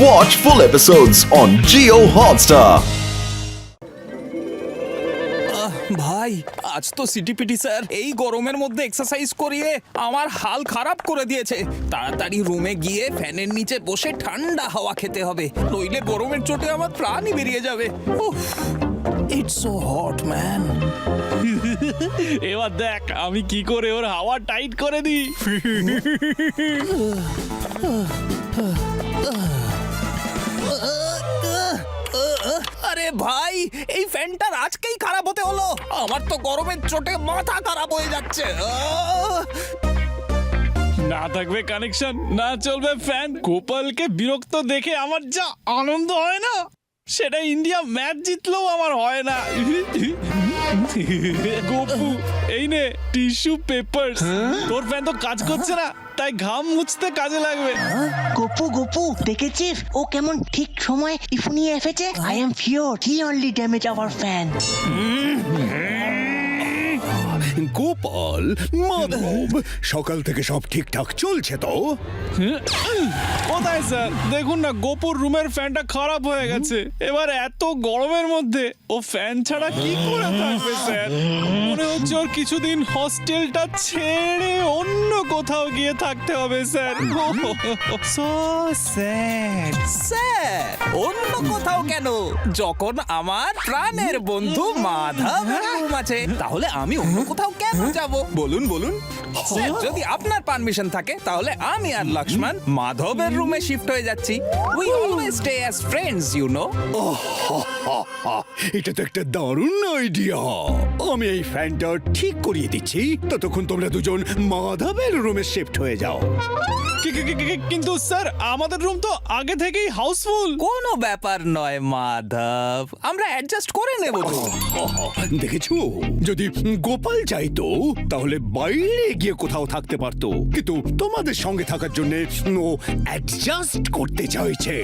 Watch full episodes on Jio Hotstar. ভাই আজ তো সিটিপিটি স্যার এই গরমের মধ্যে এক্সারসাইজ করিয়ে আমার হাল খারাপ করে দিয়েছে। তাড়াতাড়ি রুমে গিয়ে ফ্যানের নিচে বসে ঠান্ডা হাওয়া খেতে হবে, নইলে গরমের চোটে আমার প্রাণই বেরিয়ে যাবে। It's so hot man. এবার দেখ আমি কি করে ওর হাওয়া টাইট করে দিই। আরে ভাই এই ফ্যানটার আজকেই খারাপ হতে হলো, আমার তো গরমের চোটে মাথা খারাপ হয়ে যাচ্ছে। না থাকবে কানেকশন, না চলবে ফ্যান। গোপালকে বিরক্ত দেখে আমার যা আনন্দ হয় না, সেটা ইন্ডিয়া ম্যাচ জিতলেও আমার হয় না। গোপু এই নে টিস্যু পেপার, তোর ফ্যান তো কাজ করছে না, তাই ঘাম মুছতে কাজে লাগবে। গপু দেখেছিস ও কেমন ঠিক সময় টিফু নিয়ে এসেছে? I am sure he only damage our fan. Gopal, Madhav, সকাল থেকে সব ঠিকঠাক চলছে তো? কোথায় স্যার? দেখুন না গোপুর রুমের ফ্যানটা খারাপ হয়ে গেছে। এবার এত গরমের মধ্যে ও ফ্যান ছাড়া কি করে থাকবে স্যার? মনে হচ্ছে ওর কিছুদিন হস্টেলটা ছেড়ে অন্য কোথাও গিয়ে থাকতে হবে স্যার। So sad sir. অন্য কোথাও কেন, যখন আমার প্রাণের বন্ধু মাধবের রুম আছে, তাহলে আমি অন্য কোথাও কেন যাব? বলুন বলুন স্যার, যদি আপনার পারমিশন থাকে তাহলে আমি আর লক্ষ্মণ মাধবের রুমে শিফট হয়ে যাচ্ছি। We always stay as friends you know. এটা তো একটা দারুণ আইডিয়া। আমি এই ফ্যানটা ঠিক করিয়ে দিচ্ছি, ততক্ষণ তোমরা দুজন মাধবের রুমে শিফট হয়ে যাও। কিন্তু স্যার আমাদের রুম তো আগে থেকেই হাউসফুল। কোনো ব্যাপার নয় মাধব, আমরা অ্যাডজাস্ট করে নেব তো। দেখেছো, যদি গোপাল চাইতো তাহলে বাইরে গিয়ে কোথাও থাকতে পারতো, কিন্তু তোমাদের সঙ্গে থাকার জন্য ও অ্যাডজাস্ট করতে চাইছে।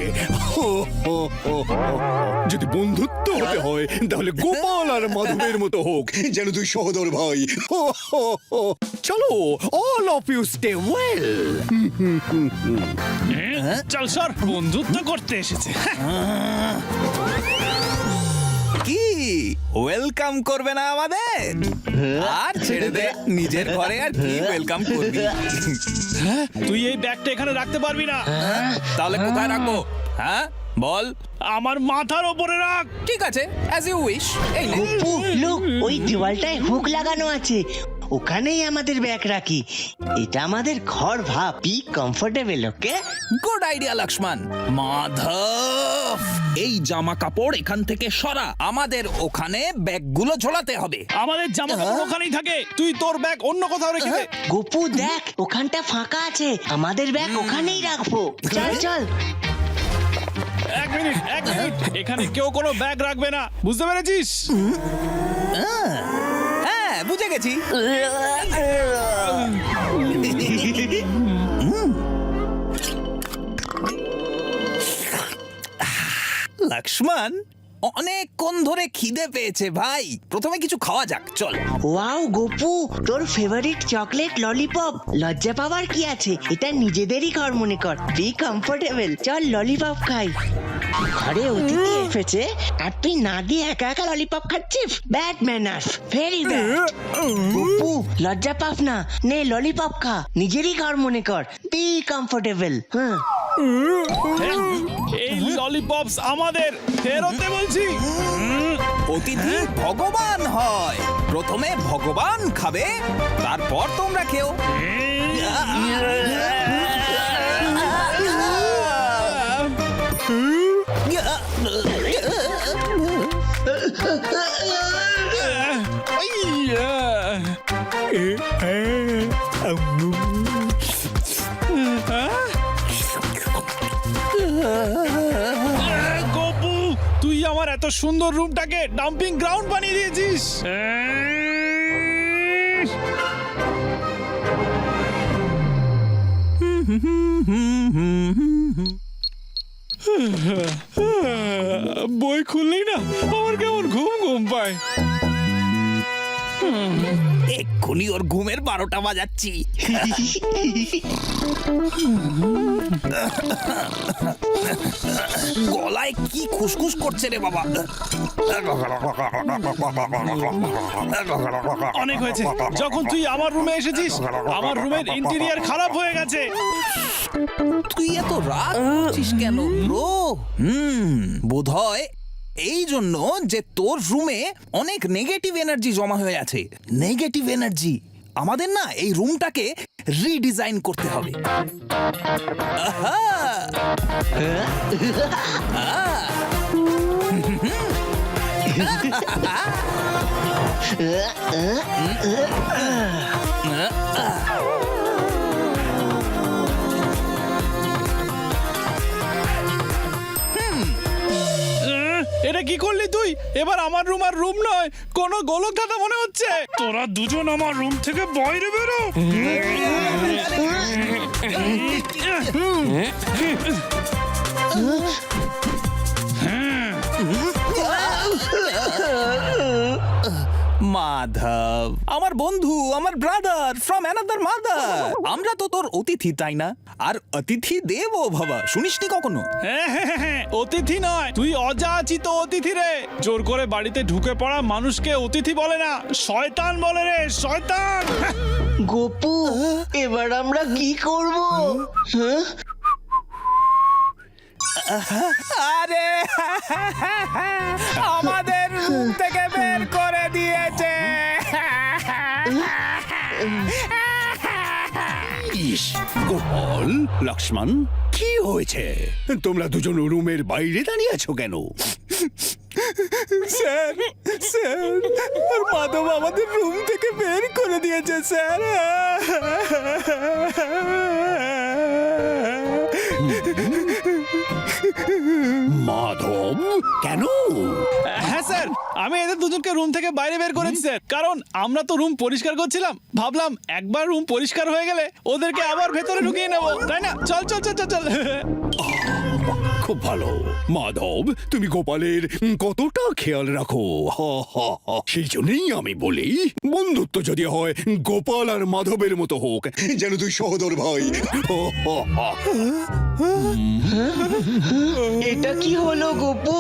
যদি বন্ধুত্ব হতে হয় তাহলে গোপাল আর মাধবের মতো হোক, যেন দুই সহোদর ভাই। চলো, all of you stay well. চল স্যার, বন্ধুত্ব করতে এসেছে। কি ওয়েলকাম করবে না আমাদের? আর ছেড়ে দে, নিজের ঘরে আর কি ওয়েলকাম করবি? তুই এই ব্যাগটা এখানে রাখতে পারবি না। তাহলে কোথায় রাখবো? হ্যাঁ বল। আমার মাথার ওপরে রাখ। ঠিক আছে, অ্যাজ ইউ উইশ। এই নে। গপু লুক, ওই দেওয়ালটায় হুক লাগানো আছে, ওখানেই আমাদের ব্যাগ রাখি। এটা আমাদের ঘর, ভাব। Be comfortable, okay? Good idea Lakshman. Madhav, এই জামা কাপড় এখান থেকে সরা, আমাদের ওখানে ব্যাগগুলো ঝোলাতে হবে। আমাদের জামা কাপড় ওখানেই থাকে, তুই তোর ব্যাগ অন্য কোথাও রেখে দে। গপু দেখ, ওখানটা ফাঁকা আছে, আমাদের ব্যাগ ওখানেই রাখবো। চল এক মিনিট, এখানে কেউ কোনো ব্যাগ রাখবে না, বুঝতে পেরেছিস? হ্যাঁ বুঝে গেছি। লক্ষ্মণ, অনেকক্ষণ ধরে খিদে পেয়েছে ভাই, প্রথমে কিছু খাওয়া যাক, চল। ওয়াও গপু, তোর ফেভারিট চকলেট ললিপপ। লজ্জা পাওয়ার কি আছে, এটা নিজেদেরই ঘর মনে কর। বি কমফোর্টেবল, চল ললিপপ খাই। ঘরে অতিথি এসেছে আর তুই না দিয়ে একা একা ললিপপ খাচ্ছিস? Bad manners, very bad. Gopu লজ্জা পাস না, নে ললিপপ খা, নিজেরই ঘর মনে কর। B comfortable. এই ললিপপস আমাদের, ফেরত দে বলছি। অতিথি ভগবান হয়, প্রথমে ভগবান খাবে, তারপর তোমরা খেও। গপু, তুই আমার এত সুন্দর রুমটাকে ডাম্পিং গ্রাউন্ড বানিয়ে দিয়েছিস। বই খুললেই না আমার কেমন ঘুম ঘুম পায়। এক্ষুনি ওর ঘুমের 12টা বাজাচ্ছি। গলায় কি খুসখুস করছে রে বাবা। অনেক হয়েছে। যখন তুই আমার রুমে এসেছিস, আমার রুমের ইন্টেরিয়ার খারাপ হয়ে গেছে। তুই এত রাগ করছিস কেন ব্রো? বোধহয় এই জন্য যে তোর রুমে অনেক নেগেটিভ এনার্জি জমা হয়ে আছে। নেগেটিভ এনার্জি আমাদের না এই রুমটাকে রিডিজাইন করতে হবে। আহা! এটা কি করলি তুই? এবার আমার রুম আর রুম নয়, কোনো গোলক ধাঁধা মনে হচ্ছে। তোরা দুজন আমার রুম থেকে বাইরে বেরো। মাধব আমার বন্ধু, আমার ব্রাদার ফ্রম অ্যানাদার মাদার। আমরা তো তোর অতিথি, তাই না? আর অতিথি দেবো বাবা, শুনিসনি কখনো? হ্যাঁ, অতিথি নয়, তুই অযাচিত অতিথি রে। জোর করে বাড়িতে ঢুকে পড়া মানুষকে অতিথি বলে না, শয়তান বলে রে, শয়তান। গোপু, এবার আমরা কি করব? হ্যাঁ? আরে আমাদের রুম থেকে বের করে দিয়েছে। ইস, গোপাল, লক্ষ্মণ, কি হয়েছে? তোমরা দুজন রুমের বাইরে দাঁড়িয়ে আছো কেন? স্যার, স্যার, আর মাধব আমাদের রুম থেকে বের করে দিয়েছে স্যার। মাধব, কেন? হ্যাঁ স্যার, আমি এদের দুজনকে রুম থেকে বাইরে বের করেছি স্যার, কারণ আমরা তো রুম পরিষ্কার করছিলাম। ভাবলাম একবার রুম পরিষ্কার হয়ে গেলে ওদেরকে আবার ভেতরে ঢুকিয়ে নেবো, তাই না? চল চল চল চল চল। খুব ভালো। মাধব, তুমি গোপালের কতটা খেয়াল রাখো। সেই জন্যই আমি বলি, বন্ধুত্ব যদি হয় গোপাল আর মাধবের মতো হোক, যেন তুই সহোদর ভাই। এটা কি হলো গোপু?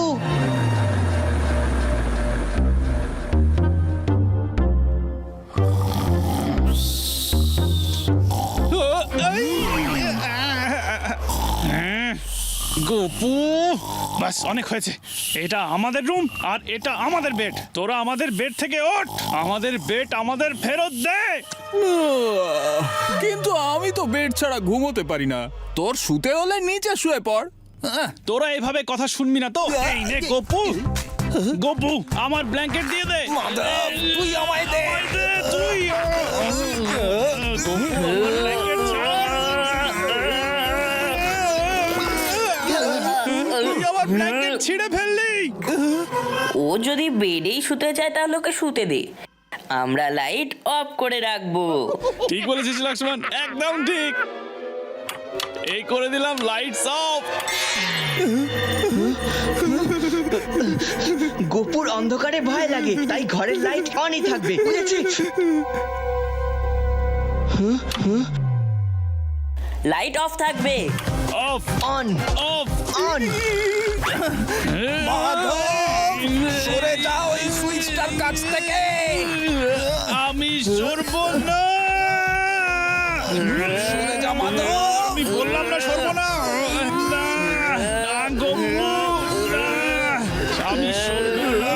গোপু, বাস অনেক হয়েছে। এটা আমাদের রুম আর এটা আমাদের বেড। তোরা আমাদের বেড থেকে ওঠ, আমাদের বেড আমাদের ফেরত দে। কিন্তু আমি তো বেড ছাড়া ঘুমোতে পারি না। তোর শুতে হলে নিচে শুয়ে পড়। তোরা এভাবে কথা শুনবি না তো। এই নে গোপু, গোপু আমার ব্ল্যাঙ্কেট দিয়ে দে। মাধব, তুই আমায় দে। তুই গোপু, আমার ব্ল্যাঙ্কেট ছাড়। তুই আমার ব্ল্যাঙ্কেট ছিঁড়ে ফেললি। ও যদি বেডেই শুতে চায় তাহলে ওকে শুতে দে, আমরা লাইট অফ করে রাখবো। ঠিক বলেছিস লক্ষ্মণ, একদম ঠিক। এই করে দিলাম লাইটস অফ। গোপুর অন্ধকারে ভয় লাগে, তাই ঘরের লাইট অনই থাকবে, বুঝেছিস? লাইট অফ থাকবে। Of on of on. সরে যাও এই সুইচটার কাছ থেকে। আমি সরব না। সরে যা মাধব। আমি বললাম না সরব না। না, না গোপু, না, আমি সরব না।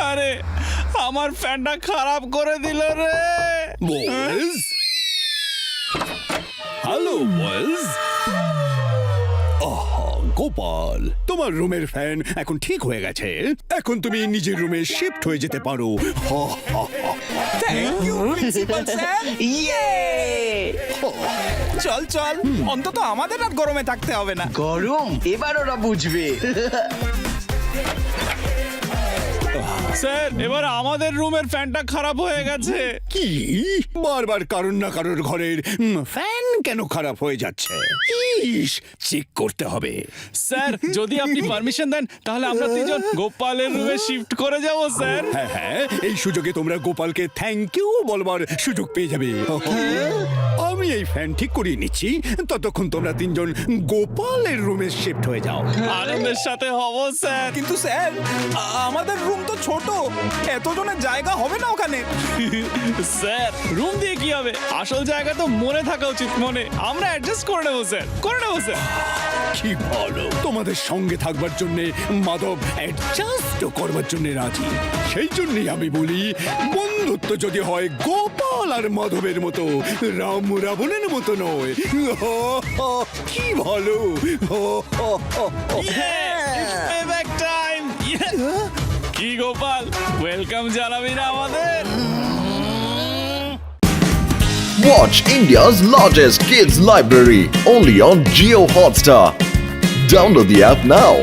আরে আমার ফ্যানটা খারাপ করে দিল রে। Boys, hello boys. গোপাল, তোমার রুমের ফ্যান এখন ঠিক হয়ে গেছে। এখন তুমি নিজের রুমে শিফট হয়ে যেতে পারো। Thank you principal sir. ইয়ে! চল চল, অন্তত আমাদের আর গরমে থাকতে হবে না। গরম এবার ওরা বুঝবে। স্যার এবার আমাদের রুমের ফ্যানটা খারাপ হয়ে গেছে। কি বারবার কারোর না কারোর ঘরের ফ্যান কেন খারাপ হয়ে যাচ্ছে? ইস, চেক করতে হবে। স্যার যদি আপনি পারমিশন দেন তাহলে আমরা তিনজন গোপালের রুমে শিফট করে যাব স্যার। হ্যাঁ হ্যাঁ, এই সুযোগে তোমরা গোপালকে থ্যাংক ইউ বলবার সুযোগ পেয়ে যাবে। আমি এই ফ্যান ঠিক করিয়ে নিচ্ছি, ততক্ষণ তোমরা তিনজন গোপালের রুমে শিফট হয়ে যাও। আনন্দের সাথে হব স্যার। কিন্তু স্যার আমাদের রুম তো ছোট, এতজনের জায়গা হবে না ওখানে। স্যার রুম দিয়ে কি হবে, আসল জায়গা তো মনে থাকা উচিত। মনে আমরা অ্যাডজাস্ট করে নেবো স্যার, করে নেবো স্যার। কি ভালো, তোমাদের সঙ্গে থাকবার জন্য মাধব অ্যাডজাস্ট করবার জন্য রাজি। সেই জন্যই আমি বলি, বন্ধুত্ব যদি হয় গোপাল আর মাধবের মতো, রাম রাবণের মতো নয়। কি ভালো। Payback time! কি গোপাল, ওয়েলকাম জানাবি না আমাদের? Watch India's largest kids library only on Geo Hotstar. Download the app now.